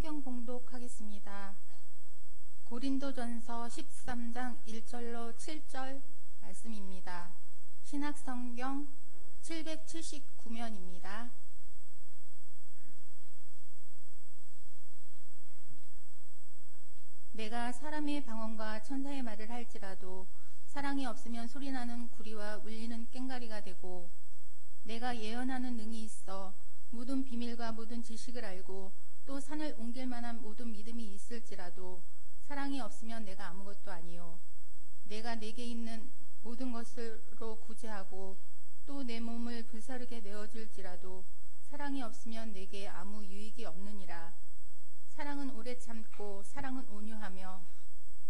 성경 봉독하겠습니다. 고린도전서 13장 1절로 7절 말씀입니다. 신학성경 779면입니다. 내가 사람의 방언과 천사의 말을 할지라도 사랑이 없으면 소리나는 구리와 울리는 꽹과리가 되고, 내가 예언하는 능이 있어 모든 비밀과 모든 지식을 알고 또 산을 옮길 만한 모든 믿음이 있을지라도 사랑이 없으면 내가 아무것도 아니요, 내가 내게 있는 모든 것으로 구제하고 또 내 몸을 불사르게 내어줄지라도 사랑이 없으면 내게 아무 유익이 없느니라. 사랑은 오래 참고 사랑은 온유하며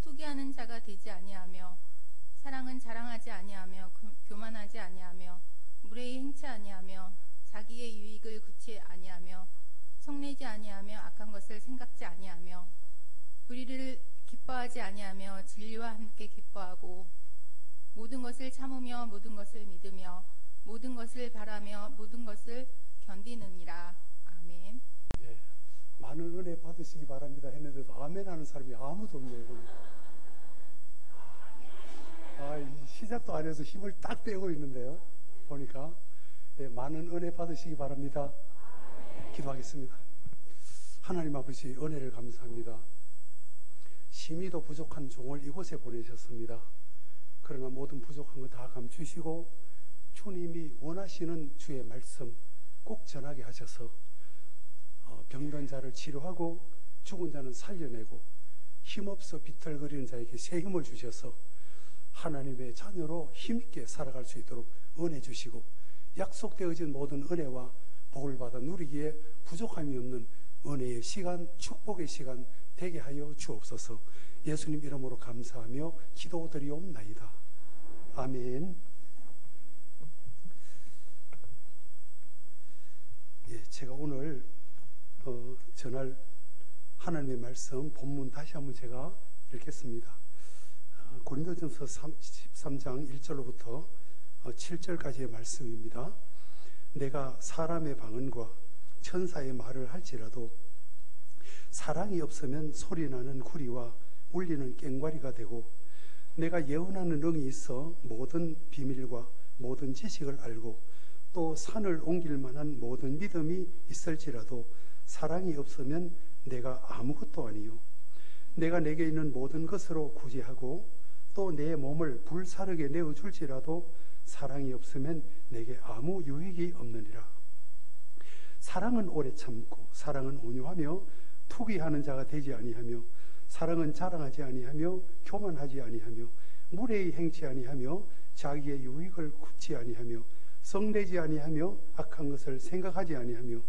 투기하는 자가 되지 아니하며, 사랑은 자랑하지 아니하며 교만하지 아니하며 무례히 행치 아니하며 자기의 유익을 구치 아니하며 성내지 아니하며 악한 것을 생각지 아니하며 불의를 기뻐하지 아니하며 진리와 함께 기뻐하고 모든 것을 참으며 모든 것을 믿으며 모든 것을 바라며 모든 것을 견디느니라. 아멘. 네, 많은 은혜 받으시기 바랍니다 했는데도 아멘 하는 사람이 아무도 없네요. 시작도 안 해서 힘을 딱 빼고 있는데요. 보니까 네, 많은 은혜 받으시기 바랍니다. 기도하겠습니다. 하나님 아버지, 은혜를 감사합니다. 심히도 부족한 종을 이곳에 보내셨습니다. 그러나 모든 부족한 거 다 감추시고 주님이 원하시는 주의 말씀 꼭 전하게 하셔서 병든 자를 치료하고 죽은 자는 살려내고 힘없어 비틀거리는 자에게 새 힘을 주셔서 하나님의 자녀로 힘있게 살아갈 수 있도록 은혜 주시고, 약속되어진 모든 은혜와 복을 받아 누리기에 부족함이 없는 은혜의 시간, 축복의 시간 되게 하여 주옵소서. 예수님 이름으로 감사하며 기도드리옵나이다. 아멘. 예, 제가 오늘 전할 하나님의 말씀 본문 다시 한번 제가 읽겠습니다. 고린도전서 13장 1절로부터 7절까지의 말씀입니다. 내가 사람의 방언과 천사의 말을 할지라도 사랑이 없으면 소리나는 구리와 울리는 꽹과리가 되고, 내가 예언하는 능이 있어 모든 비밀과 모든 지식을 알고 또 산을 옮길 만한 모든 믿음이 있을지라도 사랑이 없으면 내가 아무것도 아니요, 내가 내게 있는 모든 것으로 구제하고 또 내 몸을 불사르게 내어줄지라도 사랑이 없으면 내게 아무 유익이 없느니라. 사랑은 오래 참고 사랑은 온유하며 투기하는 자가 되지 아니하며, 사랑은 자랑하지 아니하며 교만하지 아니하며 무례히 행치 아니하며 자기의 유익을 굳지 아니하며 성내지 아니하며 악한 것을 생각하지 아니하며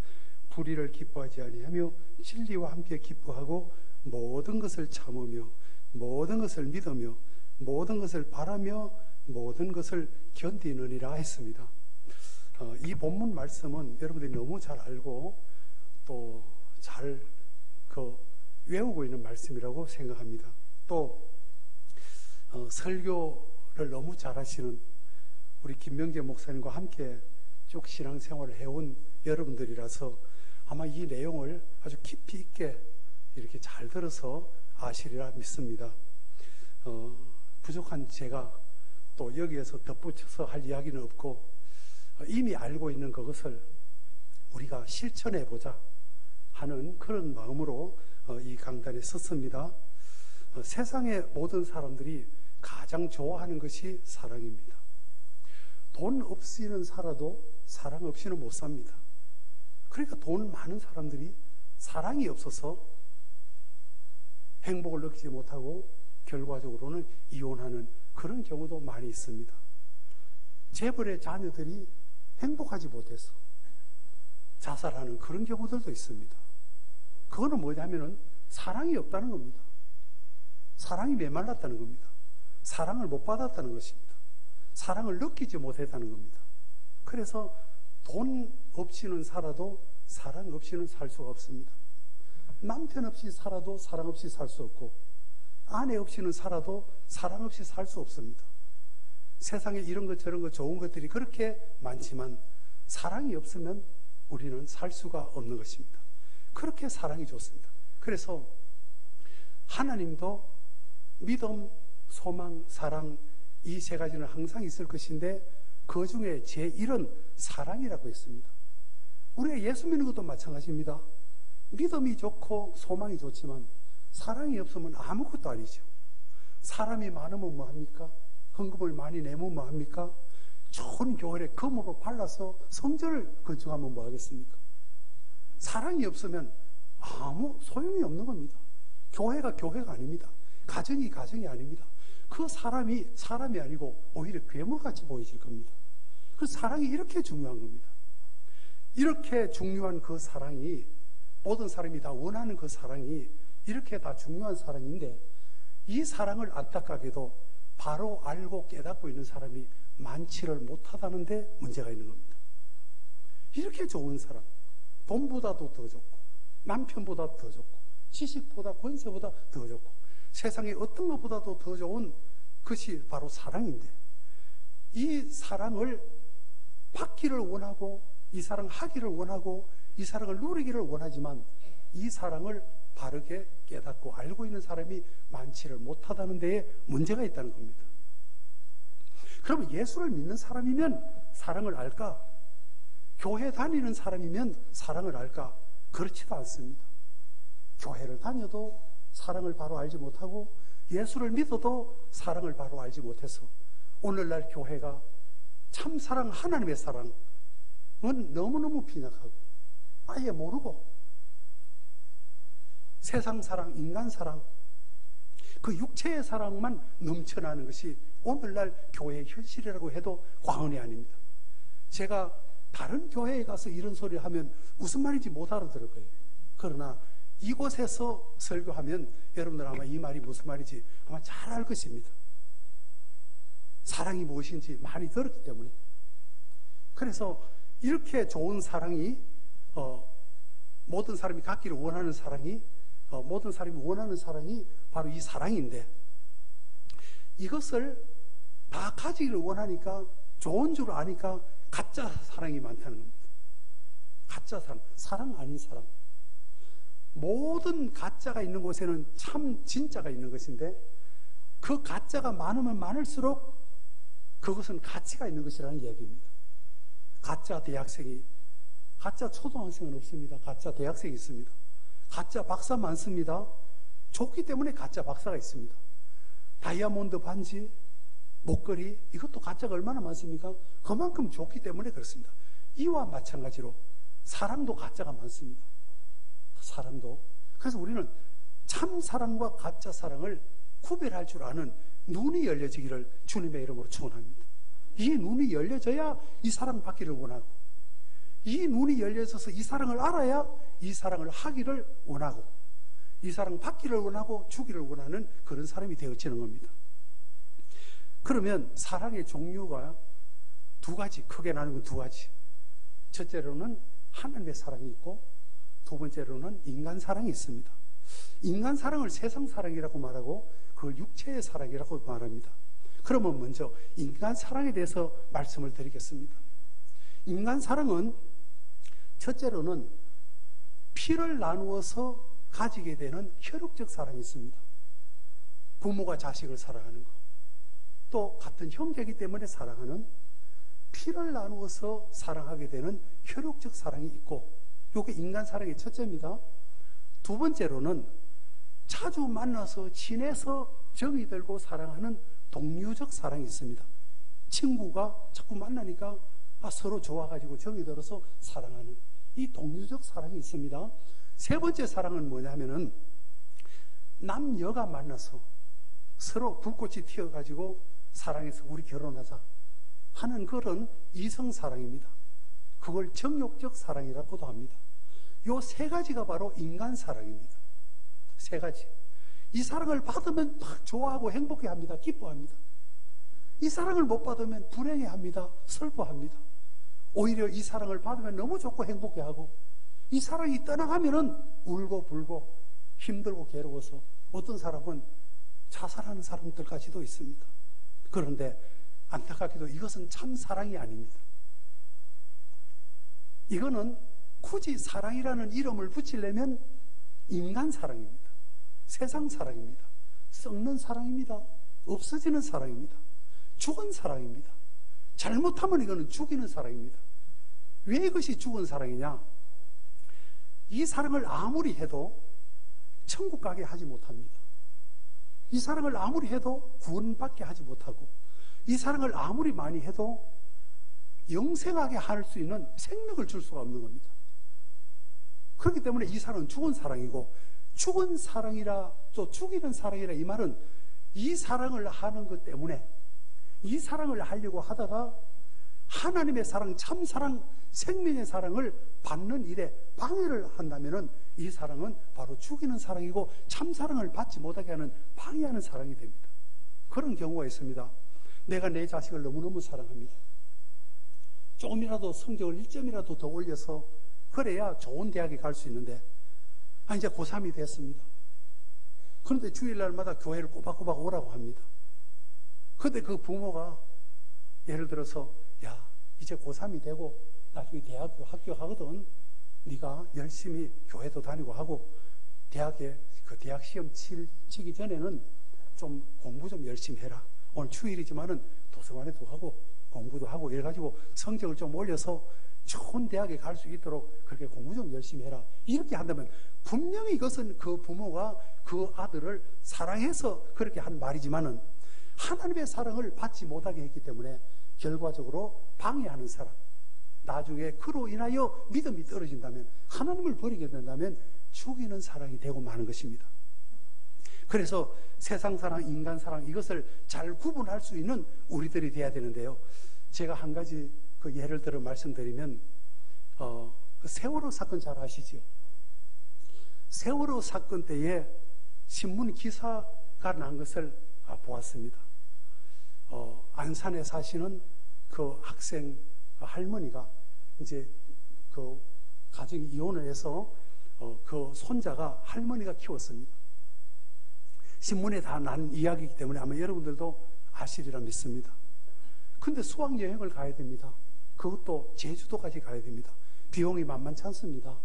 불의를 기뻐하지 아니하며 진리와 함께 기뻐하고 모든 것을 참으며 모든 것을 믿으며 모든 것을 바라며 모든 것을 견디느니라 했습니다. 이 본문 말씀은 여러분들이 너무 잘 알고 또 잘 외우고 있는 말씀이라고 생각합니다. 또 설교를 너무 잘하시는 우리 김명재 목사님과 함께 쭉 신앙생활을 해온 여러분들이라서 아마 이 내용을 아주 깊이 있게 이렇게 잘 들어서 아시리라 믿습니다. 부족한 제가 또 여기에서 덧붙여서 할 이야기는 없고, 이미 알고 있는 그것을 우리가 실천해 보자 하는 그런 마음으로 이 강단에 섰습니다. 세상의 모든 사람들이 가장 좋아하는 것이 사랑입니다. 돈 없이는 살아도 사랑 없이는 못 삽니다. 그러니까 돈 많은 사람들이 사랑이 없어서 행복을 느끼지 못하고 결과적으로는 이혼하는 그런 경우도 많이 있습니다. 재벌의 자녀들이 행복하지 못해서 자살하는 그런 경우들도 있습니다. 그거는 뭐냐면은 사랑이 없다는 겁니다. 사랑이 메말랐다는 겁니다. 사랑을 못 받았다는 것입니다. 사랑을 느끼지 못했다는 겁니다. 그래서 돈 없이는 살아도 사랑 없이는 살 수가 없습니다. 남편 없이 살아도 사랑 없이 살 수 없고, 아내 없이는 살아도 사랑 없이 살 수 없습니다. 세상에 이런 것 저런 것 좋은 것들이 그렇게 많지만 사랑이 없으면 우리는 살 수가 없는 것입니다. 그렇게 사랑이 좋습니다. 그래서 하나님도 믿음, 소망, 사랑 이 세 가지는 항상 있을 것인데 그 중에 제1은 사랑이라고 했습니다. 우리가 예수 믿는 것도 마찬가지입니다. 믿음이 좋고 소망이 좋지만 사랑이 없으면 아무것도 아니죠. 사람이 많으면 뭐합니까? 헌금을 많이 내면 뭐합니까? 좋은 교회에 금으로 발라서 성전을 건축하면 뭐하겠습니까? 사랑이 없으면 아무 소용이 없는 겁니다. 교회가 교회가 아닙니다. 가정이 가정이 아닙니다. 그 사람이 사람이 아니고 오히려 괴물같이 보이실 겁니다. 그래서 사랑이 이렇게 중요한 겁니다. 이렇게 중요한 그 사랑이, 모든 사람이 다 원하는 그 사랑이 이렇게 다 중요한 사랑인데, 이 사랑을 안타깝게도 바로 알고 깨닫고 있는 사람이 많지를 못하다는 데 문제가 있는 겁니다. 이렇게 좋은 사랑, 돈보다도 더 좋고 남편보다 더 좋고 지식보다 권세보다 더 좋고 세상에 어떤 것보다도 더 좋은 것이 바로 사랑인데, 이 사랑을 받기를 원하고 이 사랑 하기를 원하고 이 사랑을 누리기를 원하지만 이 사랑을 바르게 깨닫고 알고 있는 사람이 많지를 못하다는 데에 문제가 있다는 겁니다. 그러면 예수를 믿는 사람이면 사랑을 알까? 교회 다니는 사람이면 사랑을 알까? 그렇지도 않습니다. 교회를 다녀도 사랑을 바로 알지 못하고 예수를 믿어도 사랑을 바로 알지 못해서 오늘날 교회가 참사랑, 하나님의 사랑은 너무너무 빈약하고 아예 모르고 세상 사랑, 인간 사랑, 그 육체의 사랑만 넘쳐나는 것이 오늘날 교회의 현실이라고 해도 과언이 아닙니다. 제가 다른 교회에 가서 이런 소리를 하면 무슨 말인지 못 알아들을 거예요. 그러나 이곳에서 설교하면 여러분들 아마 이 말이 무슨 말인지 아마 잘 알 것입니다. 사랑이 무엇인지 많이 들었기 때문에. 그래서 이렇게 좋은 사랑이 모든 사람이 갖기를 원하는 사랑이 모든 사람이 원하는 사랑이 바로 이 사랑인데, 이것을 다 가지기를 원하니까 좋은 줄 아니까 가짜 사랑이 많다는 겁니다. 가짜 사랑, 사랑 아닌 사랑. 모든 가짜가 있는 곳에는 참 진짜가 있는 것인데 그 가짜가 많으면 많을수록 그것은 가치가 있는 것이라는 얘기입니다. 가짜 대학생이, 가짜 초등학생은 없습니다. 가짜 대학생이 있습니다. 가짜 박사 많습니다. 좋기 때문에 가짜 박사가 있습니다. 다이아몬드 반지, 목걸이, 이것도 가짜가 얼마나 많습니까? 그만큼 좋기 때문에 그렇습니다. 이와 마찬가지로 사랑도 가짜가 많습니다. 사랑도. 그래서 우리는 참 사랑과 가짜 사랑을 구별할 줄 아는 눈이 열려지기를 주님의 이름으로 축원합니다. 이 눈이 열려져야 이 사랑 받기를 원하고, 이 눈이 열려져서 이 사랑을 알아야 이 사랑을 하기를 원하고, 이 사랑 받기를 원하고 주기를 원하는 그런 사람이 되어지는 겁니다. 그러면 사랑의 종류가 두 가지, 크게 나누면 두 가지. 첫째로는 하나님의 사랑이 있고 두 번째로는 인간 사랑이 있습니다. 인간 사랑을 세상 사랑이라고 말하고 그걸 육체의 사랑이라고 말합니다. 그러면 먼저 인간 사랑에 대해서 말씀을 드리겠습니다. 인간 사랑은 첫째로는 피를 나누어서 가지게 되는 혈육적 사랑이 있습니다. 부모가 자식을 사랑하는 것, 또 같은 형제이기 때문에 사랑하는, 피를 나누어서 사랑하게 되는 혈육적 사랑이 있고, 이게 인간 사랑의 첫째입니다. 두 번째로는 자주 만나서 친해서 정이 들고 사랑하는 동류적 사랑이 있습니다. 친구가 자꾸 만나니까 서로 좋아가지고 정이 들어서 사랑하는 이 동류적 사랑이 있습니다. 세 번째 사랑은 뭐냐면은 남녀가 만나서 서로 불꽃이 튀어가지고 사랑해서 우리 결혼하자 하는 그런 이성 사랑입니다. 그걸 정욕적 사랑이라고도 합니다. 요 세 가지가 바로 인간 사랑입니다. 세 가지. 이 사랑을 받으면 막 좋아하고 행복해합니다. 기뻐합니다. 이 사랑을 못 받으면 불행해합니다. 슬퍼합니다. 오히려 이 사랑을 받으면 너무 좋고 행복해하고, 이 사랑이 떠나가면은 울고 불고 힘들고 괴로워서 어떤 사람은 자살하는 사람들까지도 있습니다. 그런데 안타깝게도 이것은 참 사랑이 아닙니다. 이거는 굳이 사랑이라는 이름을 붙이려면 인간 사랑입니다. 세상 사랑입니다. 썩는 사랑입니다. 없어지는 사랑입니다. 죽은 사랑입니다. 잘못하면 이거는 죽이는 사랑입니다. 왜 이것이 죽은 사랑이냐? 이 사랑을 아무리 해도 천국 가게 하지 못합니다. 이 사랑을 아무리 해도 구원받게 하지 못하고, 이 사랑을 아무리 많이 해도 영생하게 할 수 있는 생명을 줄 수가 없는 겁니다. 그렇기 때문에 이 사랑은 죽은 사랑이고, 죽은 사랑이라 또 죽이는 사랑이라, 이 말은 이 사랑을 하는 것 때문에, 이 사랑을 하려고 하다가 하나님의 사랑, 참 사랑, 생명의 사랑을 받는 일에 방해를 한다면은 이 사랑은 바로 죽이는 사랑이고, 참 사랑을 받지 못하게 하는 방해하는 사랑이 됩니다. 그런 경우가 있습니다. 내가 내 자식을 너무너무 사랑합니다. 조금이라도 성적을 1점이라도 더 올려서 그래야 좋은 대학에 갈 수 있는데, 이제 고3이 됐습니다. 그런데 주일날마다 교회를 꼬박꼬박 오라고 합니다. 그런데 그 부모가 예를 들어서, 야, 이제 고3이 되고 나중에 대학교 합격하거든. 네가 열심히 교회도 다니고 하고 대학에 그 대학 시험 치기 전에는 좀 공부 좀 열심히 해라. 오늘 주일이지만은 도서관에도 가고 공부도 하고 이래가지고 성적을 좀 올려서 좋은 대학에 갈 수 있도록 그렇게 공부 좀 열심히 해라. 이렇게 한다면 분명히 이것은 그 부모가 그 아들을 사랑해서 그렇게 한 말이지만은 하나님의 사랑을 받지 못하게 했기 때문에 결과적으로 방해하는 사람, 나중에 그로 인하여 믿음이 떨어진다면, 하나님을 버리게 된다면 죽이는 사랑이 되고 마는 것입니다. 그래서 세상 사랑, 인간 사랑, 이것을 잘 구분할 수 있는 우리들이 돼야 되는데요. 제가 한 가지 그 예를 들어 말씀드리면, 그 세월호 사건 잘 아시죠? 세월호 사건 때에 신문 기사가 난 것을 보았습니다. 안산에 사시는 그 학생 할머니가 이제 그 가정이 이혼을 해서 그 손자가 할머니가 키웠습니다. 신문에 다 난 이야기이기 때문에 아마 여러분들도 아시리라 믿습니다. 근데 수학여행을 가야 됩니다. 그것도 제주도까지 가야 됩니다. 비용이 만만치 않습니다.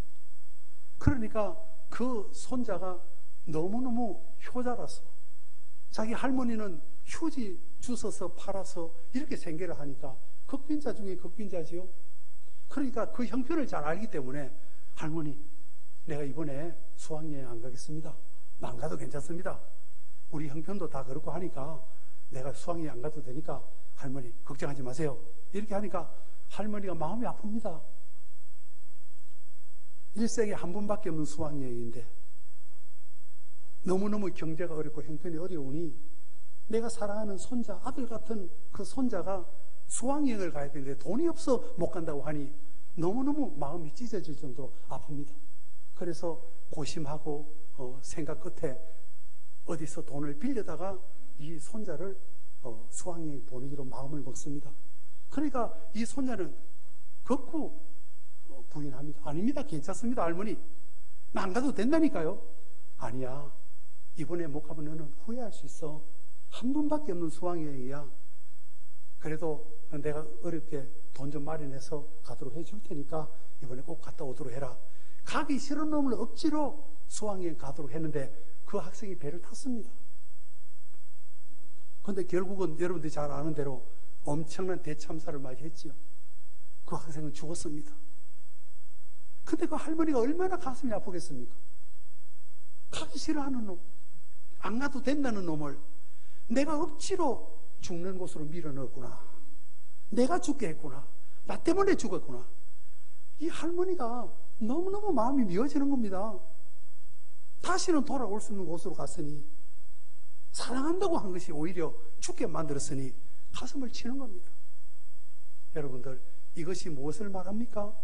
그러니까 그 손자가 너무너무 효자라서 자기 할머니는 휴지 주워서 팔아서 이렇게 생계를 하니까 극빈자 중에 극빈자지요. 그러니까 그 형편을 잘 알기 때문에, 할머니, 내가 이번에 수학여행 안 가겠습니다. 안 가도 괜찮습니다. 우리 형편도 다 그렇고 하니까 내가 수학여행 안 가도 되니까 할머니 걱정하지 마세요. 이렇게 하니까 할머니가 마음이 아픕니다. 일생에 한 번밖에 없는 수학여행인데 너무너무 경제가 어렵고 형편이 어려우니 내가 사랑하는 손자, 아들 같은 그 손자가 수학여행을 가야 되는데 돈이 없어 못 간다고 하니 너무너무 마음이 찢어질 정도로 아픕니다. 그래서 고심하고 생각 끝에 어디서 돈을 빌려다가 이 손자를 수학여행 보내기로 마음을 먹습니다. 그러니까 이 손자는 극구 부인합니다. 아닙니다. 괜찮습니다. 할머니. 나 안 가도 된다니까요. 아니야. 이번에 못 가면 너는 후회할 수 있어. 한 번밖에 없는 수학여행이야. 그래도 내가 어렵게 돈 좀 마련해서 가도록 해줄 테니까 이번에 꼭 갔다 오도록 해라. 가기 싫은 놈을 억지로 수학여행 가도록 했는데 그 학생이 배를 탔습니다. 그런데 결국은 여러분들이 잘 아는 대로 엄청난 대참사를 맞이했지요. 그 학생은 죽었습니다. 근데 그 할머니가 얼마나 가슴이 아프겠습니까? 가기 싫어하는 놈, 안 가도 된다는 놈을 내가 억지로 죽는 곳으로 밀어넣었구나. 내가 죽게 했구나. 나 때문에 죽었구나. 이 할머니가 너무너무 마음이 미어지는 겁니다. 다시는 돌아올 수 없는 곳으로 갔으니, 사랑한다고 한 것이 오히려 죽게 만들었으니 가슴을 치는 겁니다. 여러분들, 이것이 무엇을 말합니까?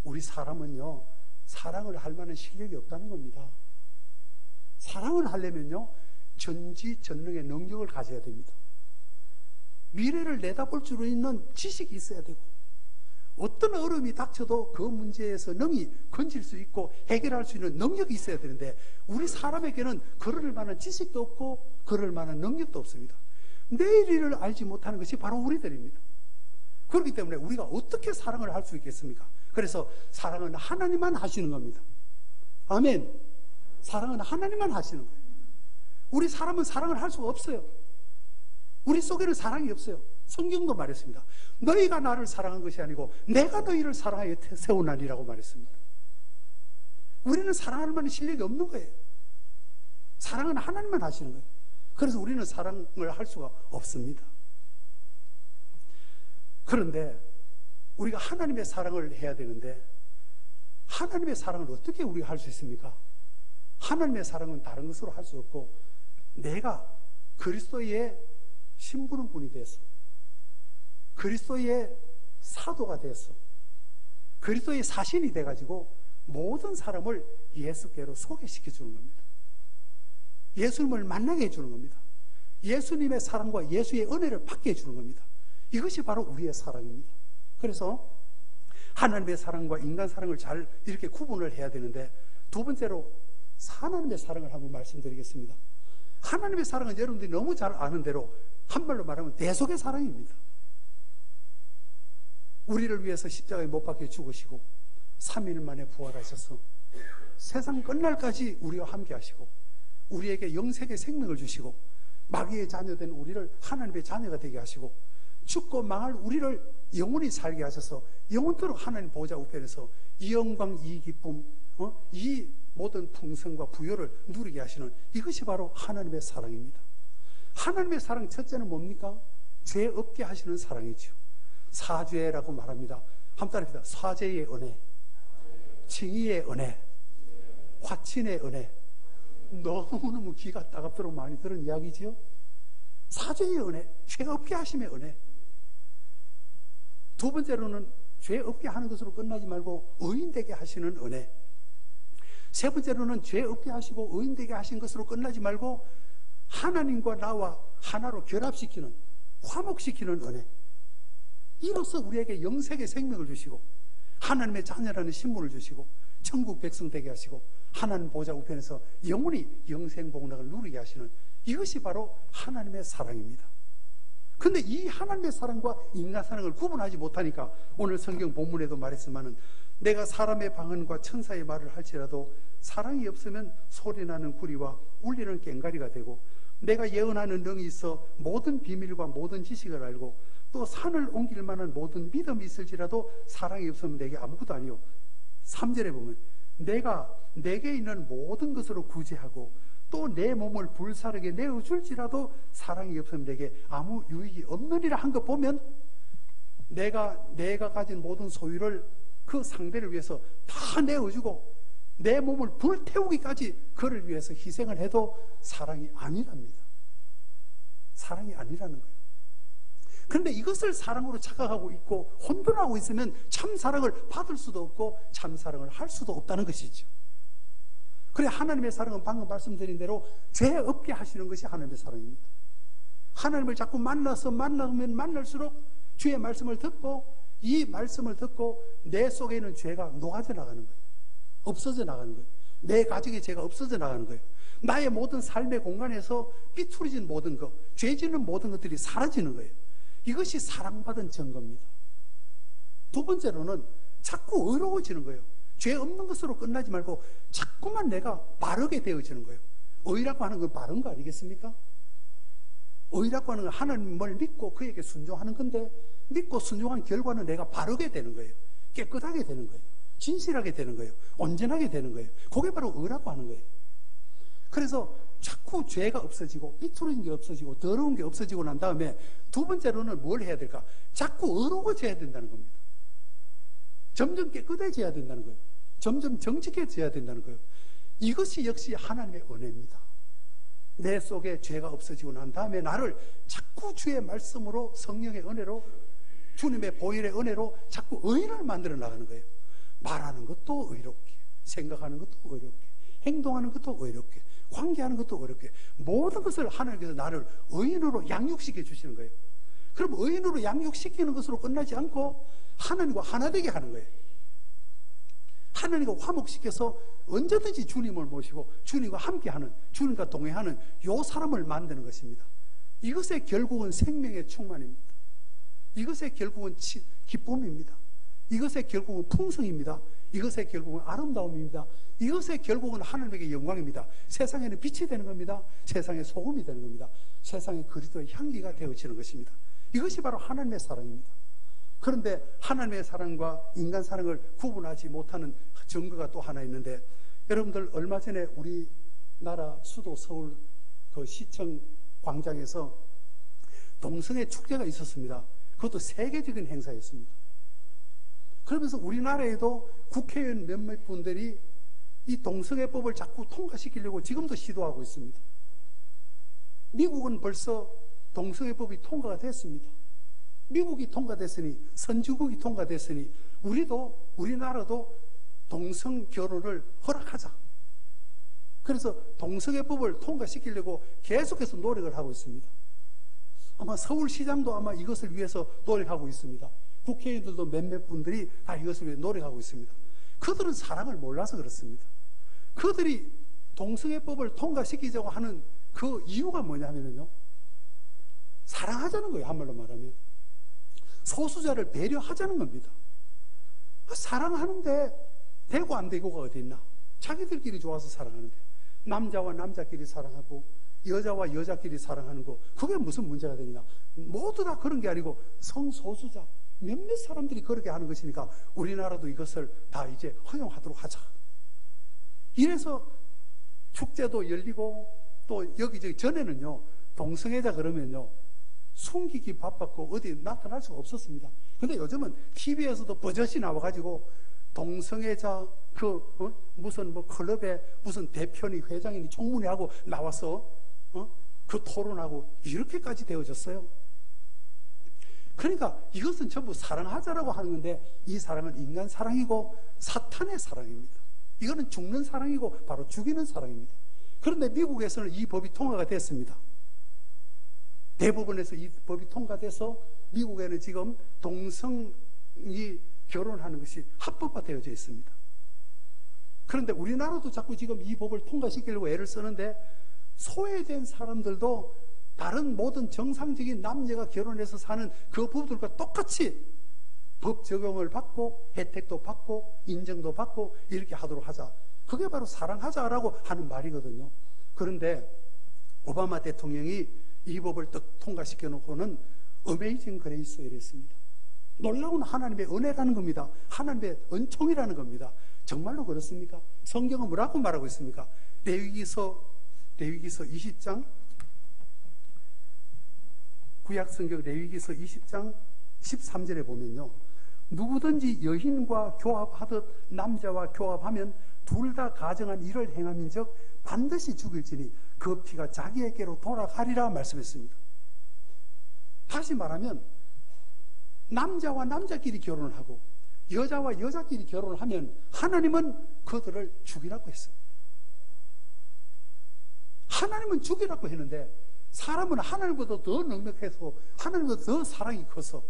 우리 사람은요, 사랑을 할 만한 실력이 없다는 겁니다. 사랑을 하려면요, 전지전능의 능력을 가져야 됩니다. 미래를 내다볼 줄 있는 지식이 있어야 되고, 어떤 어려움이 닥쳐도 그 문제에서 능히 건질 수 있고 해결할 수 있는 능력이 있어야 되는데, 우리 사람에게는 그럴 만한 지식도 없고 그럴 만한 능력도 없습니다. 내일 일을 알지 못하는 것이 바로 우리들입니다. 그렇기 때문에 우리가 어떻게 사랑을 할 수 있겠습니까? 그래서 사랑은 하나님만 하시는 겁니다. 아멘. 사랑은 하나님만 하시는 거예요. 우리 사람은 사랑을 할 수가 없어요. 우리 속에는 사랑이 없어요. 성경도 말했습니다. 너희가 나를 사랑한 것이 아니고 내가 너희를 사랑하여 세우나니라고 말했습니다. 우리는 사랑할 만한 실력이 없는 거예요. 사랑은 하나님만 하시는 거예요. 그래서 우리는 사랑을 할 수가 없습니다. 그런데 우리가 하나님의 사랑을 해야 되는데 하나님의 사랑을 어떻게 우리가 할 수 있습니까? 하나님의 사랑은 다른 것으로 할 수 없고 내가 그리스도의 심부름꾼이 돼서 그리스도의 사도가 돼서 그리스도의 사신이 돼가지고 모든 사람을 예수께로 소개시켜 주는 겁니다. 예수님을 만나게 해주는 겁니다. 예수님의 사랑과 예수의 은혜를 받게 해주는 겁니다. 이것이 바로 우리의 사랑입니다. 그래서 하나님의 사랑과 인간 사랑을 잘 이렇게 구분을 해야 되는데 두 번째로 하나님의 사랑을 한번 말씀드리겠습니다. 하나님의 사랑은 여러분들이 너무 잘 아는 대로 한말로 말하면 대속의 사랑입니다. 우리를 위해서 십자가에 못 박혀 죽으시고 3일 만에 부활하셔서 세상 끝날까지 우리와 함께 하시고 우리에게 영생의 생명을 주시고 마귀의 자녀된 우리를 하나님의 자녀가 되게 하시고 죽고 망할 우리를 영원히 살게 하셔서 영원토록 하나님 보좌 우편에서 이 영광, 이 기쁨, 이 모든 풍성과 부요를 누리게 하시는 이것이 바로 하나님의 사랑입니다. 하나님의 사랑 첫째는 뭡니까? 죄 없게 하시는 사랑이죠. 사죄라고 말합니다. 한번 따라합시다. 사죄의 은혜, 칭의의 은혜, 화친의 은혜. 너무너무 귀가 따갑도록 많이 들은 이야기지요. 사죄의 은혜, 죄 없게 하심의 은혜. 두 번째로는 죄 없게 하는 것으로 끝나지 말고 의인되게 하시는 은혜. 세 번째로는 죄 없게 하시고 의인되게 하신 것으로 끝나지 말고 하나님과 나와 하나로 결합시키는, 화목시키는 은혜. 이로써 우리에게 영생의 생명을 주시고 하나님의 자녀라는 신분을 주시고 천국 백성 되게 하시고 하나님 보좌 우편에서 영원히 영생 복락을 누리게 하시는 이것이 바로 하나님의 사랑입니다. 근데 이 하나님의 사랑과 인간 사랑을 구분하지 못하니까 오늘 성경 본문에도 말했지만은 내가 사람의 방언과 천사의 말을 할지라도 사랑이 없으면 소리나는 구리와 울리는 꽹과리가 되고 내가 예언하는 능이 있어 모든 비밀과 모든 지식을 알고 또 산을 옮길 만한 모든 믿음이 있을지라도 사랑이 없으면 내게 아무것도 아니요. 3절에 보면 내가 내게 있는 모든 것으로 구제하고 또 내 몸을 불사르게 내어줄지라도 사랑이 없으면 내게 아무 유익이 없느니라 한 거 보면 내가 가진 모든 소유를 그 상대를 위해서 다 내어주고 내 몸을 불태우기까지 그를 위해서 희생을 해도 사랑이 아니랍니다. 사랑이 아니라는 거예요. 그런데 이것을 사랑으로 착각하고 있고 혼돈하고 있으면 참 사랑을 받을 수도 없고 참 사랑을 할 수도 없다는 것이죠. 그래 하나님의 사랑은 방금 말씀드린 대로 죄 없게 하시는 것이 하나님의 사랑입니다. 하나님을 자꾸 만나면 만날수록 주의 말씀을 듣고 이 말씀을 듣고 내 속에 있는 죄가 녹아져 나가는 거예요. 없어져 나가는 거예요. 내 가족의 죄가 없어져 나가는 거예요. 나의 모든 삶의 공간에서 삐뚤어진 모든 것, 죄 짓는 모든 것들이 사라지는 거예요. 이것이 사랑받은 증거입니다. 두 번째로는 자꾸 의로워지는 거예요. 죄 없는 것으로 끝나지 말고 자꾸만 내가 바르게 되어지는 거예요. 의라고 하는 건 바른 거 아니겠습니까? 의라고 하는 건 하나님을 믿고 그에게 순종하는 건데 믿고 순종한 결과는 내가 바르게 되는 거예요. 깨끗하게 되는 거예요. 진실하게 되는 거예요. 온전하게 되는 거예요. 그게 바로 의라고 하는 거예요. 그래서 자꾸 죄가 없어지고 삐뚤어진 게 없어지고 더러운 게 없어지고 난 다음에 두 번째로는 뭘 해야 될까? 자꾸 의로워져야 된다는 겁니다. 점점 깨끗해져야 된다는 거예요. 점점 정직해져야 된다는 거예요. 이것이 역시 하나님의 은혜입니다. 내 속에 죄가 없어지고 난 다음에 나를 자꾸 주의 말씀으로 성령의 은혜로 주님의 보혈의 은혜로 자꾸 의인을 만들어 나가는 거예요. 말하는 것도 의롭게, 생각하는 것도 의롭게, 행동하는 것도 의롭게, 관계하는 것도 의롭게 모든 것을 하나님께서 나를 의인으로 양육시켜 주시는 거예요. 그럼 의인으로 양육시키는 것으로 끝나지 않고 하나님과 하나 되게 하는 거예요. 하나님과 화목시켜서 언제든지 주님을 모시고 주님과 함께하는, 주님과 동행하는 요 사람을 만드는 것입니다. 이것의 결국은 생명의 충만입니다. 이것의 결국은 기쁨입니다. 이것의 결국은 풍성입니다. 이것의 결국은 아름다움입니다. 이것의 결국은 하나님에게 영광입니다. 세상에는 빛이 되는 겁니다. 세상의 소금이 되는 겁니다. 세상의 그리스도의 향기가 되어지는 것입니다. 이것이 바로 하나님의 사랑입니다. 그런데 하나님의 사랑과 인간 사랑을 구분하지 못하는 증거가 또 하나 있는데, 여러분들 얼마 전에 우리나라 수도 서울 그 시청 광장에서 동성애 축제가 있었습니다. 그것도 세계적인 행사였습니다. 그러면서 우리나라에도 국회의원 몇몇 분들이 이 동성애법을 자꾸 통과시키려고 지금도 시도하고 있습니다. 미국은 벌써 동성애법이 통과가 됐습니다. 미국이 통과됐으니, 선진국이 통과됐으니 우리나라도 동성 결혼을 허락하자. 그래서 동성애법을 통과시키려고 계속해서 노력을 하고 있습니다. 아마 서울시장도 아마 이것을 위해서 노력하고 있습니다. 국회의원들도 몇몇 분들이 다 이것을 위해 노력하고 있습니다. 그들은 사랑을 몰라서 그렇습니다. 그들이 동성애법을 통과시키자고 하는 그 이유가 뭐냐면요, 사랑하자는 거예요. 한말로 말하면 소수자를 배려하자는 겁니다. 사랑하는데 되고 안 되고가 어디 있나? 자기들끼리 좋아서 사랑하는데, 남자와 남자끼리 사랑하고 여자와 여자끼리 사랑하는 거, 그게 무슨 문제가 되냐? 모두 다 그런 게 아니고 성소수자 몇몇 사람들이 그렇게 하는 것이니까 우리나라도 이것을 다 이제 허용하도록 하자. 이래서 축제도 열리고, 또 여기저기 전에는요, 동성애자 그러면요 숨기기 바빴고 어디 나타날 수가 없었습니다. 근데 요즘은 TV에서도 버젓이 나와가지고 동성애자 무슨 뭐 클럽에 무슨 대표니 회장이니 총무니 하고 나와서 그 토론하고 이렇게까지 되어졌어요. 그러니까 이것은 전부 사랑하자라고 하는 건데, 이 사랑은 인간 사랑이고 사탄의 사랑입니다. 이거는 죽는 사랑이고 바로 죽이는 사랑입니다. 그런데 미국에서는 이 법이 통과가 됐습니다. 대법원에서 이 법이 통과돼서 미국에는 지금 동성이 결혼하는 것이 합법화되어져 있습니다. 그런데 우리나라도 자꾸 지금 이 법을 통과시키려고 애를 쓰는데, 소외된 사람들도 다른 모든 정상적인 남녀가 결혼해서 사는 그 부부들과 똑같이 법 적용을 받고 혜택도 받고 인정도 받고 이렇게 하도록 하자. 그게 바로 사랑하자라고 하는 말이거든요. 그런데 오바마 대통령이 이 법을 딱 통과시켜 놓고는 어메이징 그레이스 이랬습니다. 놀라운 하나님의 은혜라는 겁니다. 하나님의 은총이라는 겁니다. 정말로 그렇습니까? 성경은 뭐라고 말하고 있습니까? 레위기서 20장, 구약성경 레위기서 20장 13절에 보면요, 누구든지 여인과 교합하듯 남자와 교합하면 둘 다 가정한 일을 행함인즉 반드시 죽일지니 그 피가 자기에게로 돌아가리라 말씀했습니다. 다시 말하면 남자와 남자끼리 결혼을 하고 여자와 여자끼리 결혼을 하면 하나님은 그들을 죽이라고 했습니다. 하나님은 죽이라고 했는데, 사람은 하나님보다 더 넉넉해서 하나님보다 더 사랑이 커서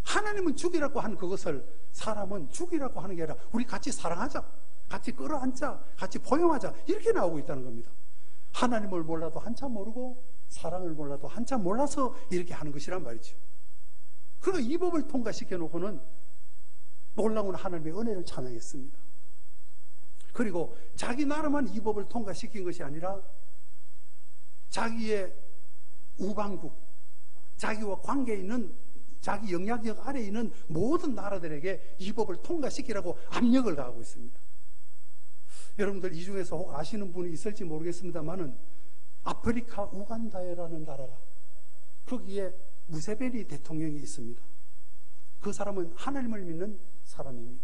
하나님은 죽이라고 하는 그것을 사람은 죽이라고 하는 게 아니라 우리 같이 사랑하자, 같이 끌어안자, 같이 포용하자, 이렇게 나오고 있다는 겁니다. 하나님을 몰라도 한참 모르고 사랑을 몰라도 한참 몰라서 이렇게 하는 것이란 말이죠. 그러니까 이 법을 통과시켜 놓고는 놀라운 하나님의 은혜를 찬양했습니다. 그리고 자기 나라만 이 법을 통과시킨 것이 아니라 자기의 우방국, 자기와 관계에 있는, 자기 영향력 아래에 있는 모든 나라들에게 이 법을 통과시키라고 압력을 가하고 있습니다. 여러분들 이 중에서 혹 아시는 분이 있을지 모르겠습니다만은 아프리카 우간다라는 나라가, 거기에 무세베니 대통령이 있습니다. 그 사람은 하나님을 믿는 사람입니다.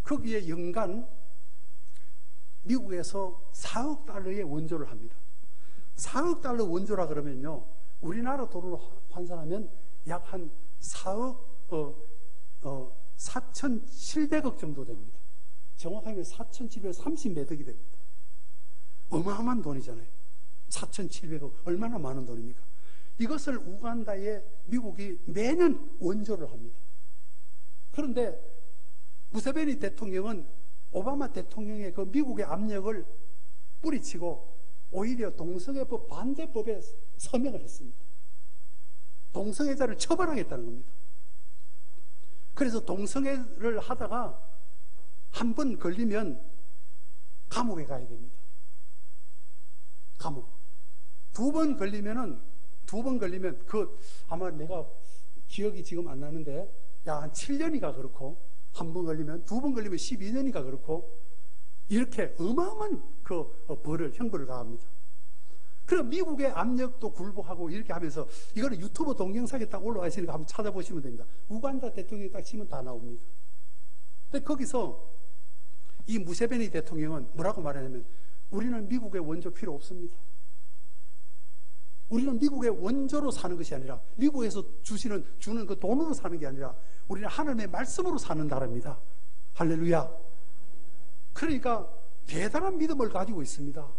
거기에 연간 미국에서 4억 달러의 원조를 합니다. 4억 달러 원조라 그러면요, 우리나라 돈으로 환산하면 약 한 4억 4,700억 정도 됩니다. 정확하게 4,730매덕이 됩니다. 어마어마한 돈이잖아요. 4,700억, 얼마나 많은 돈입니까? 이것을 우간다에 미국이 매년 원조를 합니다. 그런데 무세베니 대통령은 오바마 대통령의 그 미국의 압력을 뿌리치고 오히려 동성애법 반대법에 서명을 했습니다. 동성애자를 처벌하겠다는 겁니다. 그래서 동성애를 하다가 한 번 걸리면 감옥에 가야 됩니다. 감옥. 두 번 걸리면 아마 내가 기억이 지금 안 나는데 한 7년이가 그렇고, 한 번 걸리면, 두 번 걸리면 12년이가 그렇고, 이렇게 어마어마한 형벌을 가합니다. 그리고 미국의 압력도 굴복하고 이렇게 하면서, 이거는 유튜브 동영상에 딱 올라와 있으니까 한번 찾아보시면 됩니다. 우간다 대통령이 딱 치면 다 나옵니다. 근데 거기서 이 무세베니 대통령은 뭐라고 말하냐면, 우리는 미국의 원조 필요 없습니다. 우리는 미국의 원조로 사는 것이 아니라, 미국에서 주는 그 돈으로 사는 게 아니라, 우리는 하나님의 말씀으로 사는 나라입니다. 할렐루야. 그러니까 대단한 믿음을 가지고 있습니다.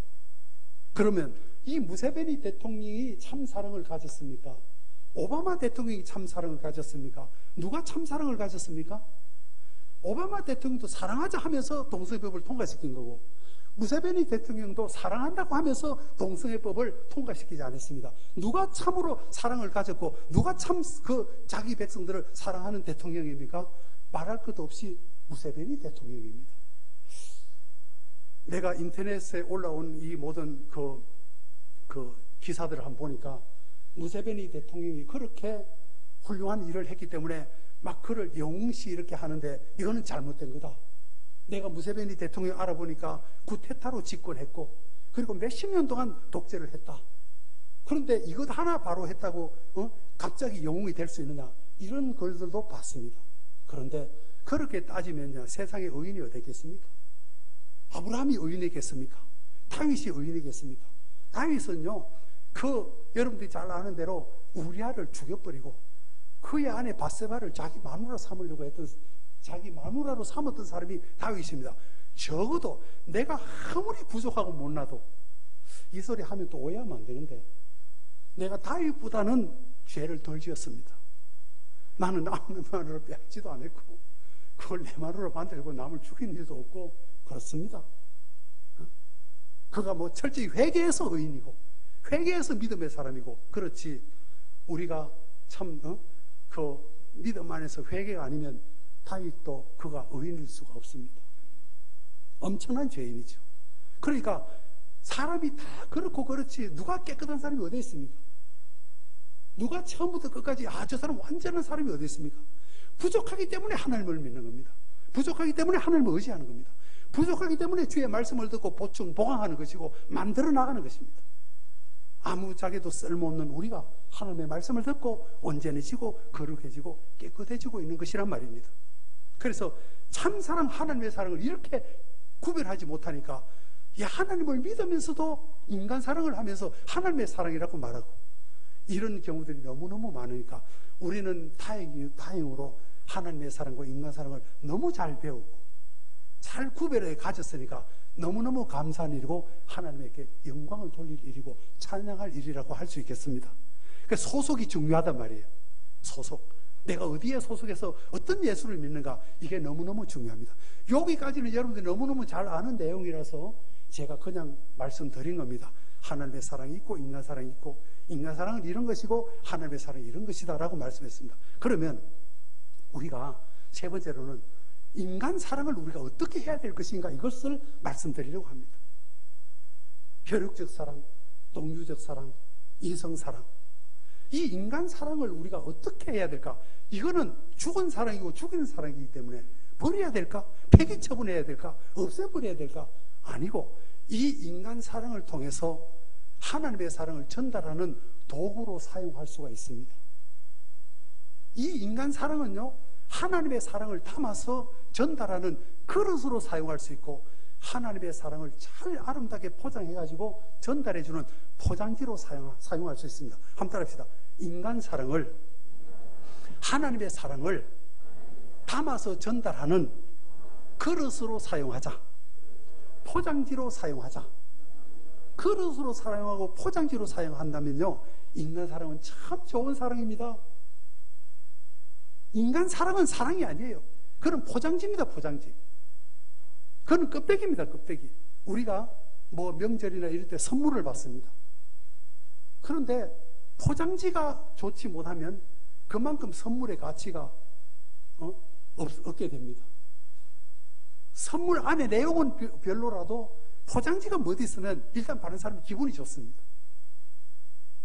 그러면 이 무세베니 대통령이 참 사랑을 가졌습니까? 오바마 대통령이 참 사랑을 가졌습니까? 누가 참 사랑을 가졌습니까? 오바마 대통령도 사랑하자 하면서 동성애법을 통과시킨 거고, 무세베니 대통령도 사랑한다고 하면서 동성애법을 통과시키지 않았습니다. 누가 참으로 사랑을 가졌고, 누가 참 자기 백성들을 사랑하는 대통령입니까? 말할 것도 없이 무세베니 대통령입니다. 내가 인터넷에 올라온 이 모든 기사들을 한번 보니까, 무세베니 대통령이 그렇게 훌륭한 일을 했기 때문에 막 그를 영웅시 이렇게 하는데, 이거는 잘못된 거다. 내가 무세베니 대통령 알아보니까 쿠데타로 집권했고, 그리고 몇십 년 동안 독재를 했다. 그런데 이것 하나 바로 했다고 갑자기 영웅이 될 수 있느냐, 이런 글들도 봤습니다. 그런데 그렇게 따지면요, 세상의 의인이 어디겠습니까? 아브라함이 의인이겠습니까? 다윗이 의인이겠습니까? 다윗은요, 여러분들이 잘 아는 대로 우리아를 죽여버리고 그의 아내 바세바를 자기 마누라 삼으려고 했던, 자기 마누라로 삼았던 사람이 다윗입니다. 적어도 내가 아무리 부족하고 못나도, 이 소리 하면 또 오해하면 안 되는데, 내가 다윗보다는 죄를 덜 지었습니다. 나는 남의 마누라 빼앗지도 않았고, 그걸 내 마누라 만들고 남을 죽인 일도 없고, 그렇습니다. 그가 뭐 철저히 회개해서 의인이고, 회개해서 믿음의 사람이고, 그렇지, 우리가 참 믿음 안에서 회개가 아니면 다윗도 그가 의인일 수가 없습니다. 엄청난 죄인이죠. 그러니까 사람이 다 그렇고 그렇지, 누가 깨끗한 사람이 어디 있습니까? 누가 처음부터 끝까지 저 사람 완전한 사람이 어디 있습니까? 부족하기 때문에 하나님을 믿는 겁니다. 부족하기 때문에 하나님을 의지하는 겁니다. 부족하기 때문에 주의 말씀을 듣고 보강하는 것이고 만들어 나가는 것입니다. 아무짝에도 쓸모없는 우리가 하나님의 말씀을 듣고 온전해지고 거룩해지고 깨끗해지고 있는 것이란 말입니다. 그래서 참사랑, 하나님의 사랑을 이렇게 구별하지 못하니까, 하나님을 믿으면서도 인간 사랑을 하면서 하나님의 사랑이라고 말하고, 이런 경우들이 너무너무 많으니까 우리는 다행으로 하나님의 사랑과 인간 사랑을 너무 잘 배우고 잘 구별해 가졌으니까 너무너무 감사한 일이고, 하나님에게 영광을 돌릴 일이고 찬양할 일이라고 할 수 있겠습니다. 그러니까 소속이 중요하단 말이에요. 소속. 내가 어디에 소속해서 어떤 예수를 믿는가, 이게 너무너무 중요합니다. 여기까지는 여러분들이 너무너무 잘 아는 내용이라서 제가 그냥 말씀드린 겁니다. 하나님의 사랑이 있고 인간 사랑이 있고, 인간 사랑은 이런 것이고 하나님의 사랑이 이런 것이다 라고 말씀했습니다. 그러면 우리가 세 번째로는 인간 사랑을 우리가 어떻게 해야 될 것인가, 이것을 말씀드리려고 합니다. 혈육적 사랑, 동유적 사랑, 이성 사랑, 이 인간 사랑을 우리가 어떻게 해야 될까? 이거는 죽은 사랑이고 죽이는 사랑이기 때문에 버려야 될까? 폐기 처분해야 될까? 없애버려야 될까? 아니고, 이 인간 사랑을 통해서 하나님의 사랑을 전달하는 도구로 사용할 수가 있습니다. 이 인간 사랑은요, 하나님의 사랑을 담아서 전달하는 그릇으로 사용할 수 있고, 하나님의 사랑을 잘 아름답게 포장해가지고 전달해주는 포장지로 사용할 수 있습니다. 한번 따라합시다. 인간 사랑을, 하나님의 사랑을 담아서 전달하는 그릇으로 사용하자. 포장지로 사용하자. 그릇으로 사용하고 포장지로 사용한다면요, 인간 사랑은 참 좋은 사랑입니다. 인간 사랑은 사랑이 아니에요. 그건 포장지입니다. 포장지. 그건 껍데기입니다. 껍데기. 우리가 뭐 명절이나 이럴 때 선물을 받습니다. 그런데 포장지가 좋지 못하면 그만큼 선물의 가치가 얻게 됩니다. 선물 안에 내용은 별로라도 포장지가 뭐 있으면 일단 받는 사람이 기분이 좋습니다.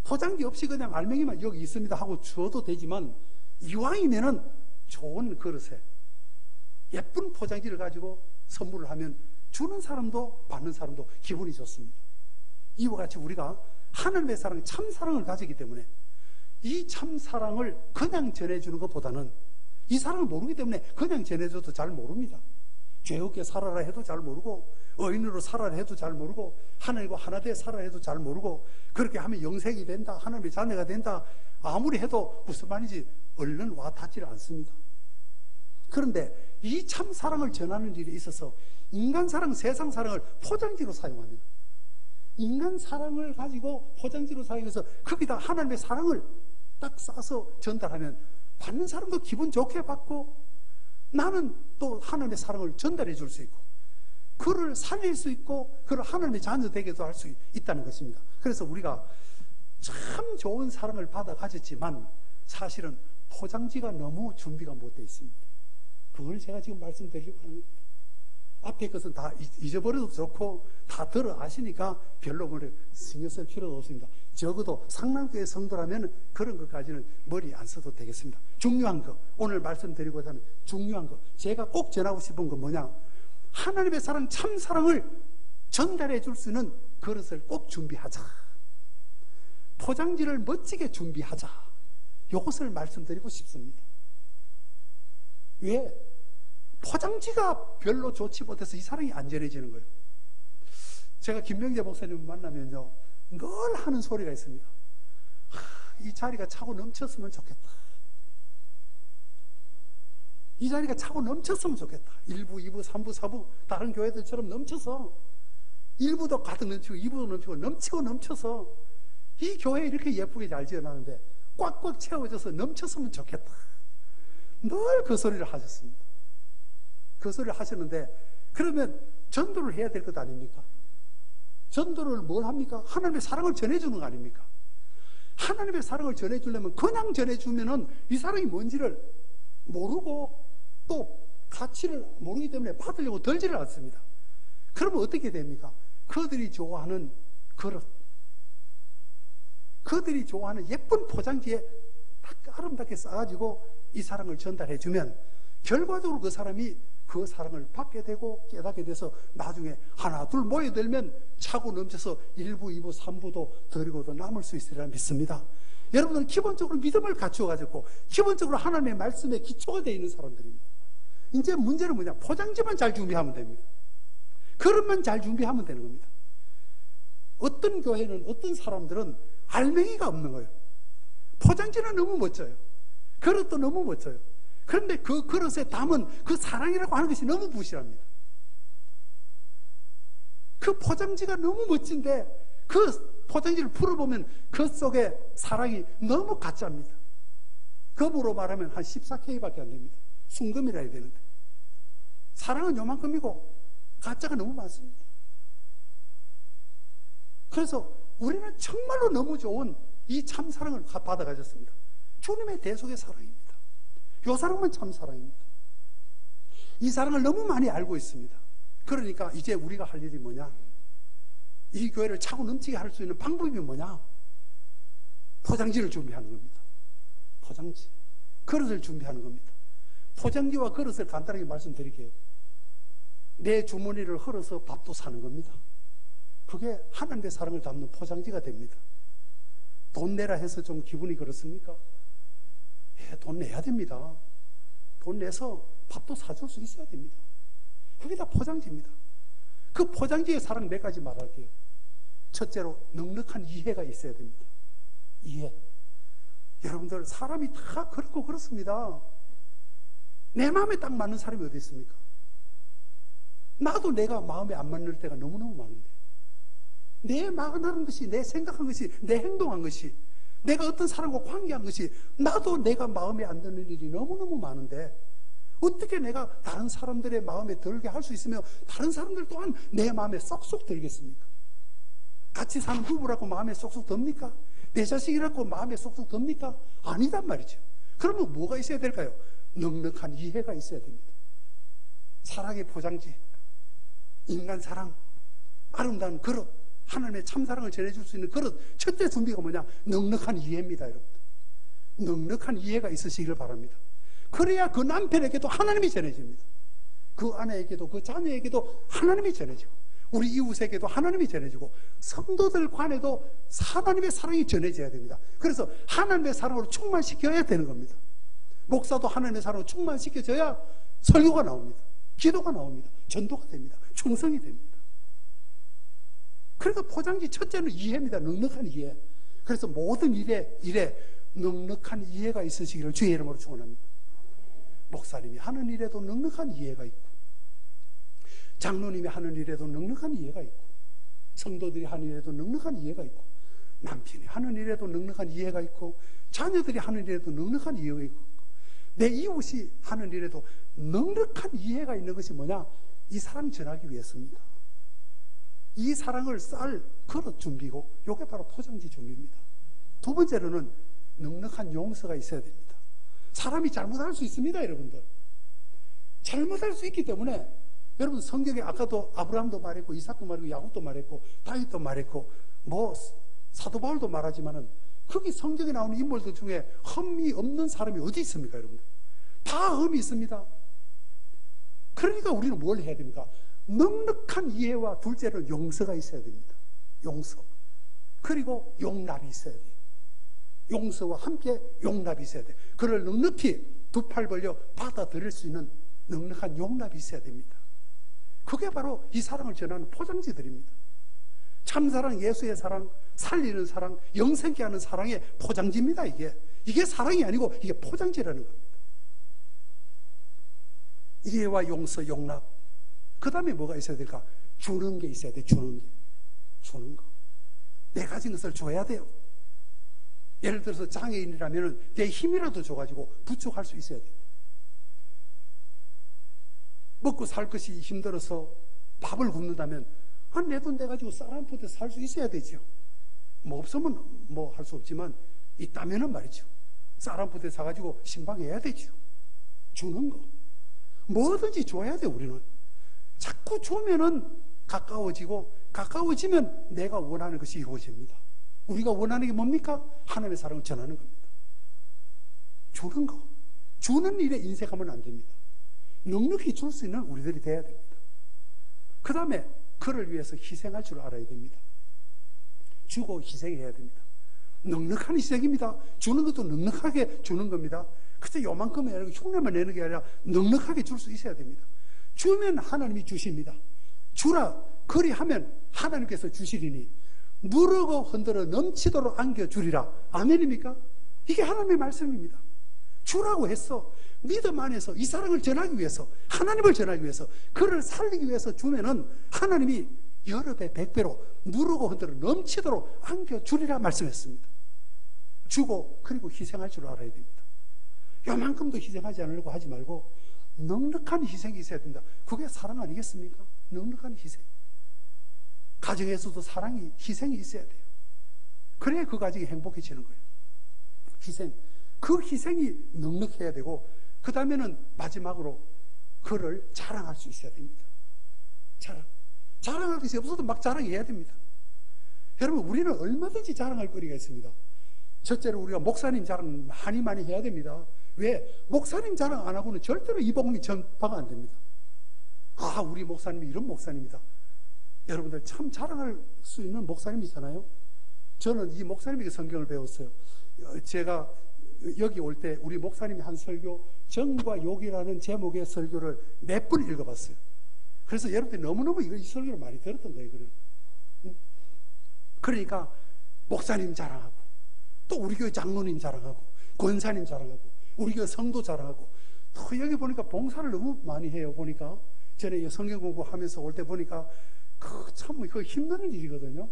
포장지 없이 그냥 알맹이만 여기 있습니다 하고 주어도 되지만 이왕이면은 좋은 그릇에 예쁜 포장지를 가지고 선물을 하면 주는 사람도 받는 사람도 기분이 좋습니다. 이와 같이 우리가 하나님의 사랑, 참사랑을 가지기 때문에 이 참사랑을 그냥 전해주는 것보다는 이 사랑을 모르기 때문에 그냥 전해줘도 잘 모릅니다. 죄 없게 살아라 해도 잘 모르고 의인으로 살아라 해도 잘 모르고 하나님과 하나 되어 살아라 해도 잘 모르고 그렇게 하면 영생이 된다, 하나님의 자녀가 된다 아무리 해도 무슨 말인지 얼른 와 닿지를 않습니다. 그런데 이 참사랑을 전하는 일에 있어서 인간 사랑, 세상 사랑을 포장지로 사용합니다. 인간 사랑을 가지고 포장지로 사용해서 거기다 하나님의 사랑을 딱 싸서 전달하면 받는 사람도 기분 좋게 받고 나는 또 하나님의 사랑을 전달해 줄 수 있고 그를 살릴 수 있고 그를 하나님의 자녀 되게도 할 수 있다는 것입니다. 그래서 우리가 참 좋은 사랑을 받아 가졌지만 사실은 포장지가 너무 준비가 못 되어 있습니다. 그걸 제가 지금 말씀드리려고 하는 겁니다. 앞에 것은 다 잊어버려도 좋고 다 들어 아시니까 별로 신경 쓸 필요도 없습니다. 적어도 상남교회 성도라면 그런 것까지는 머리 안 써도 되겠습니다. 중요한 거, 오늘 말씀드리고자 하는 중요한 거, 제가 꼭 전하고 싶은 건 뭐냐, 하나님의 사랑, 참사랑을 전달해 줄 수 있는 그릇을 꼭 준비하자, 포장지를 멋지게 준비하자, 이것을 말씀드리고 싶습니다. 왜? 포장지가 별로 좋지 못해서 이 사랑이 안 전해지는 거예요. 제가 김명재 목사님을 만나면요 늘 하는 소리가 있습니다. 이 자리가 차고 넘쳤으면 좋겠다. 이 자리가 차고 넘쳤으면 좋겠다. 1부, 2부, 3부, 4부 다른 교회들처럼 넘쳐서 1부도 가득 넘치고 2부도 넘치고 넘치고 넘쳐서 이 교회 이렇게 예쁘게 잘 지어놨는데 꽉꽉 채워져서 넘쳤으면 좋겠다. 늘 그 소리를 하셨습니다. 그 소리를 하셨는데 그러면 전도를 해야 될 것 아닙니까? 전도를 뭘 합니까? 하나님의 사랑을 전해주는 거 아닙니까? 하나님의 사랑을 전해주려면 그냥 전해주면은 이 사랑이 뭔지를 모르고 또 가치를 모르기 때문에 받으려고 들지를 않습니다. 그러면 어떻게 됩니까? 그들이 좋아하는 그릇, 그들이 좋아하는 예쁜 포장지에 딱 아름답게 싸가지고 이 사랑을 전달해주면 결과적으로 그 사람이 그 사랑을 받게 되고 깨닫게 돼서 나중에 하나 둘 모여들면 차고 넘쳐서 1부, 2부, 3부도 드리고도 남을 수 있으리라 믿습니다. 여러분은 기본적으로 믿음을 갖추어가지고 기본적으로 하나님의 말씀에 기초가 되어 있는 사람들입니다. 이제 문제는 뭐냐? 포장지만 잘 준비하면 됩니다. 그릇만 잘 준비하면 되는 겁니다. 어떤 교회는 어떤 사람들은 알맹이가 없는 거예요. 포장지는 너무 멋져요. 그릇도 너무 멋져요. 그런데 그 그릇에 담은 그 사랑이라고 하는 것이 너무 부실합니다. 그 포장지가 너무 멋진데 그 포장지를 풀어보면 그 속에 사랑이 너무 가짜입니다. 금으로 말하면 한 14K밖에 안 됩니다. 순금이라 해야 되는데 사랑은 요만큼이고 가짜가 너무 많습니다. 그래서 우리는 정말로 너무 좋은 이 참사랑을 받아 가졌습니다. 주님의 대속의 사랑입니다. 이 사랑만 참사랑입니다. 이 사랑을 너무 많이 알고 있습니다. 그러니까 이제 우리가 할 일이 뭐냐? 이 교회를 차고 넘치게 할 수 있는 방법이 뭐냐? 포장지를 준비하는 겁니다. 포장지, 그릇을 준비하는 겁니다. 포장지와 그릇을 간단하게 말씀드릴게요. 내 주머니를 흘러서 밥도 사는 겁니다. 그게 하나님의 사랑을 담는 포장지가 됩니다. 돈 내라 해서 좀 기분이 그렇습니까? 예, 돈 내야 됩니다. 돈 내서 밥도 사줄 수 있어야 됩니다. 그게 다 포장지입니다. 그 포장지의 사랑 몇 가지 말할게요. 첫째로 넉넉한 이해가 있어야 됩니다. 이해. 여러분들 사람이 다 그렇고 그렇습니다. 내 마음에 딱 맞는 사람이 어디 있습니까? 나도 내가 마음에 안 맞는 때가 너무너무 많은데 내 말하는 것이, 내 생각한 것이, 내 행동한 것이, 내가 어떤 사람과 관계한 것이 나도 내가 마음에 안 드는 일이 너무너무 많은데 어떻게 내가 다른 사람들의 마음에 들게 할 수 있으며 다른 사람들 또한 내 마음에 쏙쏙 들겠습니까? 같이 사는 부부라고 마음에 쏙쏙 듭니까? 내 자식이라고 마음에 쏙쏙 듭니까? 아니단 말이죠. 그러면 뭐가 있어야 될까요? 넉넉한 이해가 있어야 됩니다. 사랑의 포장지, 인간 사랑, 아름다운 그릇, 하나님의 참사랑을 전해줄 수 있는 그릇, 첫째 준비가 뭐냐? 넉넉한 이해입니다, 여러분들. 넉넉한 이해가 있으시기를 바랍니다. 그래야 그 남편에게도 하나님이 전해집니다. 그 아내에게도, 그 자녀에게도 하나님이 전해지고, 우리 이웃에게도 하나님이 전해지고, 성도들 간에도 하나님의 사랑이 전해져야 됩니다. 그래서 하나님의 사랑으로 충만시켜야 되는 겁니다. 목사도 하나님의 사랑으로 충만시켜져야 설교가 나옵니다. 기도가 나옵니다. 전도가 됩니다. 충성이 됩니다. 그러니까 포장지 첫째는 이해입니다. 넉넉한 이해. 그래서 모든 일에 넉넉한 이해가 있으시기를 주의 이름으로 축원합니다. 목사님이 하는 일에도 넉넉한 이해가 있고, 장로님이 하는 일에도 넉넉한 이해가 있고, 성도들이 하는 일에도 넉넉한 이해가 있고, 남편이 하는 일에도 넉넉한 이해가 있고, 자녀들이 하는 일에도 넉넉한 이해가 있고, 내 이웃이 하는 일에도 넉넉한 이해가 있는 것이 뭐냐? 이 사랑 전하기 위해서입니다. 이 사랑을 쌀 그릇 준비고, 이게 바로 포장지 준비입니다. 두 번째로는 넉넉한 용서가 있어야 됩니다. 사람이 잘못할 수 있습니다, 여러분들. 잘못할 수 있기 때문에, 여러분 성경에 아까도 아브라함도 말했고, 이삭도 말했고, 야곱도 말했고, 다윗도 말했고, 사도 바울도 말하지만은, 거기 성경에 나오는 인물들 중에 흠이 없는 사람이 어디 있습니까, 여러분들? 다 흠이 있습니다. 그러니까 우리는 뭘 해야 됩니까? 넉넉한 이해와 둘째로 용서가 있어야 됩니다. 용서. 그리고 용납이 있어야 돼요. 용서와 함께 용납이 있어야 돼요. 그를 넉넉히 두 팔 벌려 받아들일 수 있는 넉넉한 용납이 있어야 됩니다. 그게 바로 이 사랑을 전하는 포장지들입니다. 참사랑, 예수의 사랑, 살리는 사랑, 영생케 하는 사랑의 포장지입니다. 이게 사랑이 아니고 이게 포장지라는 겁니다. 이해와 용서, 용납. 그 다음에 뭐가 있어야 될까? 주는 게 있어야 돼. 주는 거. 내 가진 것을 줘야 돼요. 예를 들어서 장애인이라면 내 힘이라도 줘가지고 부축할 수 있어야 돼요. 먹고 살 것이 힘들어서 밥을 굶는다면 내 돈 내가지고 쌀 한 푸대 살 수 있어야 되죠. 뭐 없으면 뭐 할 수 없지만 있다면은 말이죠. 쌀 한 푸대 사가지고 신방해야 되죠. 주는 거. 뭐든지 줘야 돼, 우리는. 자꾸 주면은 가까워지면 내가 원하는 것이 이루어집니다. 우리가 원하는 게 뭡니까? 하나님의 사랑을 전하는 겁니다. 주는 거. 주는 일에 인색하면 안 됩니다. 넉넉히 줄 수 있는 우리들이 돼야 됩니다. 그 다음에 그를 위해서 희생할 줄 알아야 됩니다. 주고 희생해야 됩니다. 넉넉한 희생입니다. 주는 것도 넉넉하게 주는 겁니다. 그래서 요만큼이 아니라 흉내만 내는 게 아니라 넉넉하게 줄 수 있어야 됩니다. 주면 하나님이 주십니다. 주라 그리하면 하나님께서 주시리니 누르고 흔들어 넘치도록 안겨주리라. 아멘입니까? 이게 하나님의 말씀입니다. 주라고 했어. 믿음 안에서 이 사랑을 전하기 위해서, 하나님을 전하기 위해서, 그를 살리기 위해서 주면은 하나님이 여러 배, 100배로 누르고 흔들어 넘치도록 안겨주리라 말씀했습니다. 주고 그리고 희생할 줄 알아야 됩니다. 요만큼도 희생하지 않으려고 하지 말고 넉넉한 희생이 있어야 된다. 그게 사랑 아니겠습니까? 넉넉한 희생. 가정에서도 사랑이, 희생이 있어야 돼요. 그래야 그 가정이 행복해지는 거예요. 희생. 그 희생이 넉넉해야 되고, 그 다음에는 마지막으로 그를 자랑할 수 있어야 됩니다. 자랑할 것이 없어도 막 자랑해야 됩니다. 여러분, 우리는 얼마든지 자랑할 거리가 있습니다. 첫째로 우리가 목사님 자랑 많이 해야 됩니다. 왜? 목사님 자랑 안 하고는 절대로 이 복음이 전파가 안 됩니다. 우리 목사님이 이런 목사님이다. 여러분들 참 자랑할 수 있는 목사님이잖아요. 저는 이 목사님에게 성경을 배웠어요. 제가 여기 올 때 우리 목사님이 한 설교, 정과 욕이라는 제목의 설교를 몇 번 읽어봤어요. 그래서 여러분들이 너무너무 이 설교를 많이 들었던 거예요. 그러니까 목사님 자랑하고, 또 우리 교회 장로님 자랑하고, 권사님 자랑하고, 우리 교회 성도 자랑하고, 또 여기 보니까 봉사를 너무 많이 해요. 보니까 전에 성경 공부하면서 올 때 보니까 참 힘든 일이거든요.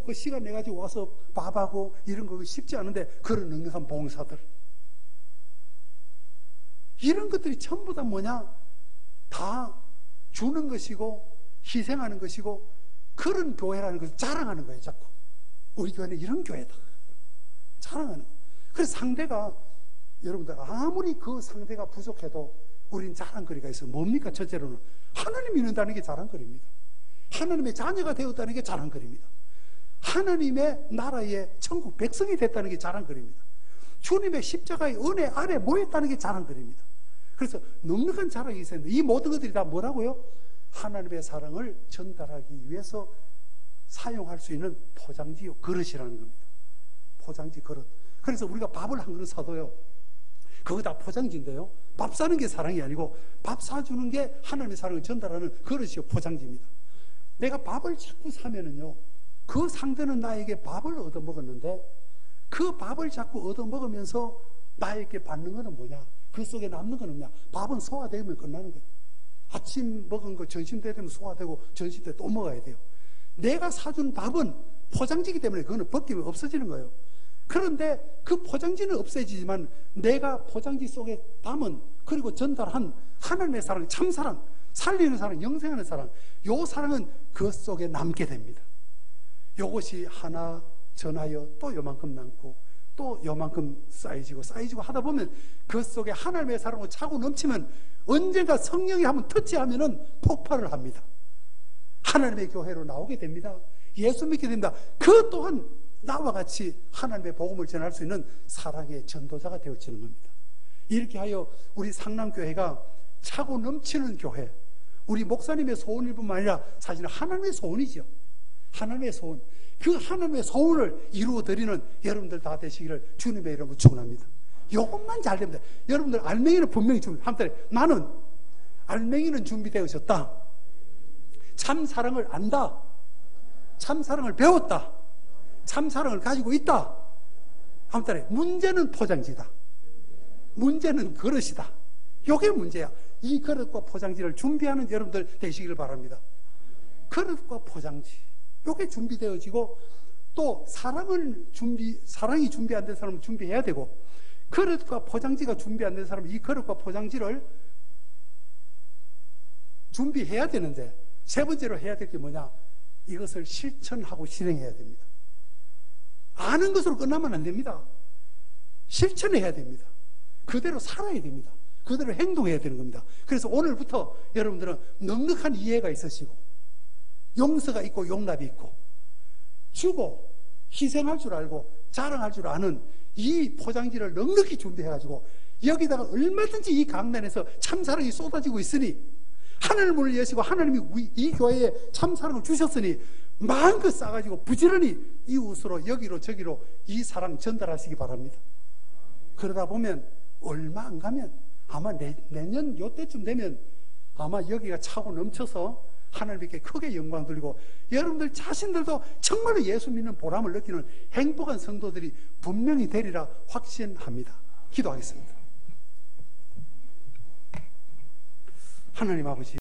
그 시간 내가지고 와서 밥하고 이런 거 쉽지 않은데, 그런 넉넉한 봉사들, 이런 것들이 전부 다 뭐냐? 다 주는 것이고 희생하는 것이고, 그런 교회라는 것을 자랑하는 거예요. 자꾸 우리 교회는 이런 교회다 자랑하는 거예요. 그래서 상대가 여러분들 아무리 그 상대가 부족해도 우린 자랑거리가 있어요. 뭡니까? 첫째로는 하나님 믿는다는 게 자랑거리입니다. 하나님의 자녀가 되었다는 게 자랑거리입니다. 하나님의 나라의 천국 백성이 됐다는 게 자랑거리입니다. 주님의 십자가의 은혜 아래 모였다는 게 자랑거리입니다. 그래서 넉넉한 자랑이 있었는데 이 모든 것들이 다 뭐라고요? 하나님의 사랑을 전달하기 위해서 사용할 수 있는 포장지 그릇이라는 겁니다. 포장지 그릇. 그래서 우리가 밥을 한 그릇 사도요, 그거 다 포장지인데요, 밥 사는 게 사랑이 아니고 밥 사주는 게 하나님의 사랑을 전달하는 그릇이요, 포장지입니다. 내가 밥을 자꾸 사면은요, 그 상대는 나에게 밥을 얻어먹었는데 그 밥을 자꾸 얻어먹으면서 나에게 받는 거는 뭐냐? 그 속에 남는 건 없냐? 밥은 소화되면 끝나는 거예요. 아침 먹은 거 점심 때 되면 소화되고 점심 때 또 먹어야 돼요. 내가 사준 밥은 포장지이기 때문에 그거는 벗기면 없어지는 거예요. 그런데 그 포장지는 없어지지만 내가 포장지 속에 담은, 그리고 전달한 하나님의 사랑, 참사랑, 살리는 사랑, 영생하는 사랑, 요 사랑은 그 속에 남게 됩니다. 요것이 하나 전하여 또 요만큼 남고 또 요만큼 쌓이지고 하다 보면 그 속에 하나님의 사랑으로 차고 넘치면 언젠가 성령이 한번 터치하면은 폭발을 합니다. 하나님의 교회로 나오게 됩니다. 예수 믿게 됩니다. 그 또한 나와 같이 하나님의 복음을 전할 수 있는 사랑의 전도자가 되어지는 겁니다. 이렇게 하여 우리 상남교회가 차고 넘치는 교회, 우리 목사님의 소원일 뿐만 아니라 사실은 하나님의 소원이죠. 하나님의 소원, 그 하나님의 소원을 이루어드리는 여러분들 다 되시기를 주님의 이름으로 축원합니다. 이것만 잘 됩니다. 여러분들 알맹이는 분명히 한번 나는 알맹이는 준비되어졌다. 참사랑을 안다. 참사랑을 배웠다. 참사랑을 가지고 있다. 한번 문제는 포장지다. 문제는 그릇이다. 이게 문제야. 이 그릇과 포장지를 준비하는 여러분들 되시기를 바랍니다. 그릇과 포장지, 이게 준비되어지고, 또 사랑이 준비 안 된 사람은 준비해야 되고, 그릇과 포장지가 준비 안 된 사람은 이 그릇과 포장지를 준비해야 되는데, 세 번째로 해야 될 게 뭐냐? 이것을 실천하고 실행해야 됩니다. 아는 것으로 끝나면 안 됩니다. 실천해야 됩니다. 그대로 살아야 됩니다. 그대로 행동해야 되는 겁니다. 그래서 오늘부터 여러분들은 넉넉한 이해가 있으시고, 용서가 있고 용납이 있고, 주고 희생할 줄 알고 자랑할 줄 아는 이 포장지를 넉넉히 준비해가지고 여기다가 얼마든지 이 강단에서 참사랑이 쏟아지고 있으니, 하늘 문을 여시고 하나님이 이 교회에 참사랑을 주셨으니 마음껏 싸가지고 부지런히 이웃으로 여기로 저기로 이 사랑 전달하시기 바랍니다. 그러다 보면 얼마 안 가면 아마 내년 요때쯤 되면 아마 여기가 차고 넘쳐서 하나님께 크게 영광 돌리고, 여러분들 자신들도 정말로 예수 믿는 보람을 느끼는 행복한 성도들이 분명히 되리라 확신합니다. 기도하겠습니다. 하나님 아버지,